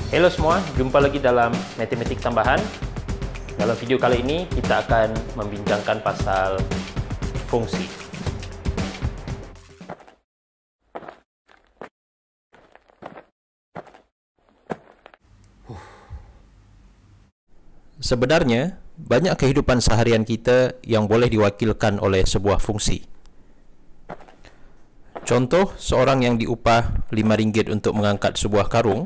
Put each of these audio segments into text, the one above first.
Halo semua, jumpa lagi dalam Matematik Tambahan. Dalam video kali ini kita akan membincangkan pasal fungsi. Sebenarnya, banyak kehidupan seharian kita yang boleh diwakilkan oleh sebuah fungsi. Contoh, seorang yang diupah RM5 untuk mengangkat sebuah karung.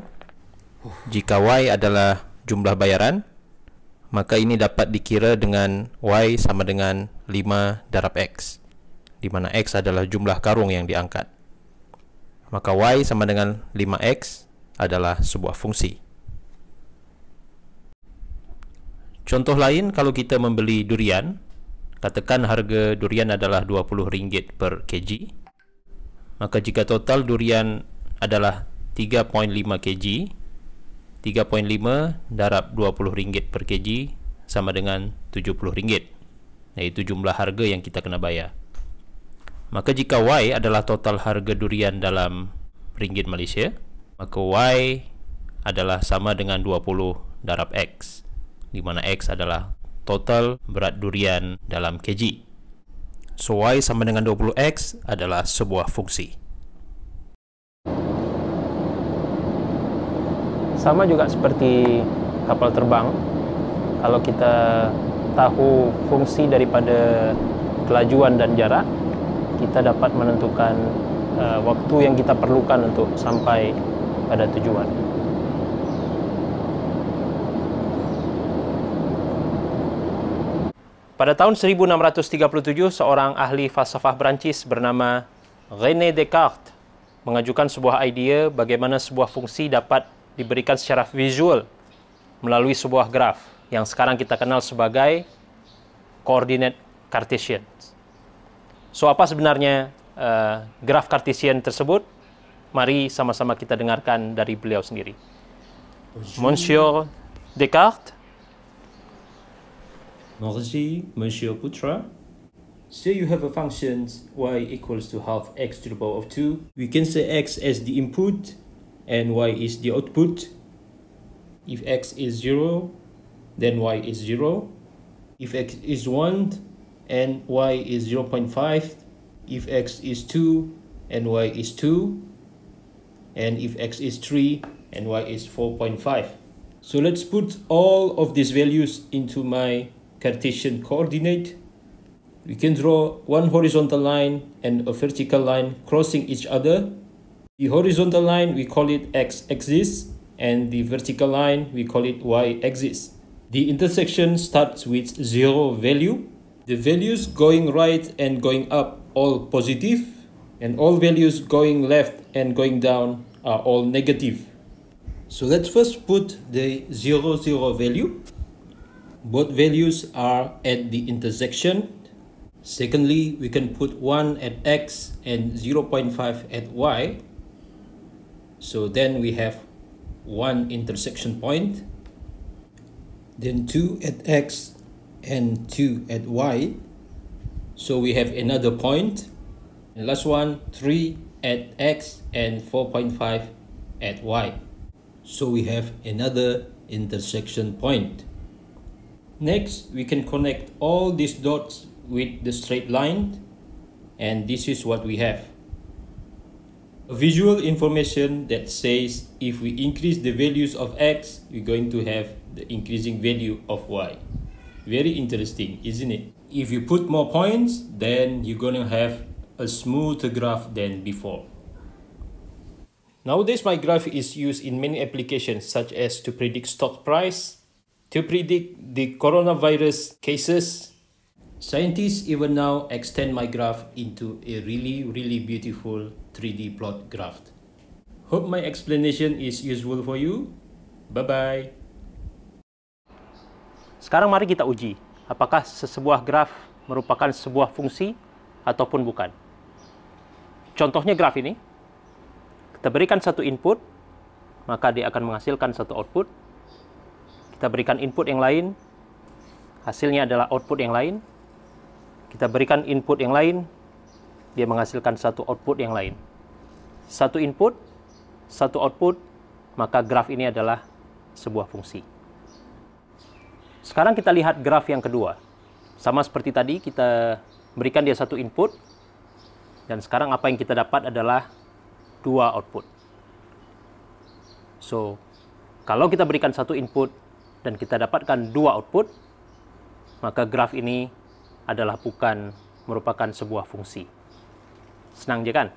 Jika Y adalah jumlah bayaran, maka ini dapat dikira dengan Y sama dengan 5 darab X, di mana X adalah jumlah karung yang diangkat. Maka Y sama dengan 5X adalah sebuah fungsi. Contoh lain, kalau kita membeli durian, katakan harga durian adalah RM20 per kg. Maka jika total durian adalah 3.5 kg, 3.5 darab RM20 per kg sama dengan RM70, iaitu jumlah harga yang kita kena bayar. Maka jika Y adalah total harga durian dalam ringgit Malaysia, maka Y adalah sama dengan 20 darab X, di mana X adalah total berat durian dalam kg. So Y sama dengan 20X adalah sebuah fungsi. Sama juga seperti kapal terbang, kalau kita tahu fungsi daripada kelajuan dan jarak, kita dapat menentukan waktu yang kita perlukan untuk sampai pada tujuan. Pada tahun 1637, seorang ahli falsafah Perancis bernama René Descartes mengajukan sebuah idea bagaimana sebuah fungsi dapat diberikan secara visual melalui sebuah graf yang sekarang kita kenal sebagai coordinate Cartesian. So, apa sebenarnya graf Cartesian tersebut? Mari sama-sama kita dengarkan dari beliau sendiri. Monsieur Descartes. Merci, Monsieur Putra. Say you have a function y equals to half x to the power of 2. We can say x as the input and y is the output. If x is 0, then y is 0. If x is 1 and y is 0.5. If x is 2 and y is 2. And if x is 3 and y is 4.5. So let's put all of these values into my Cartesian coordinate. We can draw one horizontal line and a vertical line crossing each other. The horizontal line, we call it x-axis, and the vertical line, we call it y-axis. The intersection starts with 0 value. The values going right and going up all positive, and all values going left and going down are all negative. So let's first put the 0, 0 value. Both values are at the intersection. Secondly, we can put 1 at x and 0.5 at y. So then we have one intersection point. Then 2 at x and 2 at y. So we have another point. And last one, 3 at x and 4.5 at y. So we have another intersection point. Next, we can connect all these dots with the straight line, and this is what we have. A visual information that says if we increase the values of x, we're going to have the increasing value of y. Very interesting, isn't it? If you put more points, then you're going to have a smoother graph than before. Nowadays, my graph is used in many applications, such as to predict stock price, to predict the coronavirus cases. Scientists even now extend my graph into a really beautiful 3D plot graph. Hope my explanation is useful for you. Bye-bye. Sekarang mari kita uji apakah sebuah graf merupakan sebuah fungsi ataupun bukan. Contohnya graf ini. Kita berikan satu input, maka dia akan menghasilkan satu output. Kita berikan input yang lain, hasilnya adalah output yang lain. Kita berikan input yang lain, dia menghasilkan satu output yang lain. Satu input, satu output, maka graf ini adalah sebuah fungsi. Sekarang kita lihat graf yang kedua. Sama seperti tadi, kita berikan dia satu input, dan sekarang apa yang kita dapat adalah dua output. So, kalau kita berikan satu input dan kita dapatkan dua output, maka graf ini adalah bukan merupakan sebuah fungsi. Senang je kan?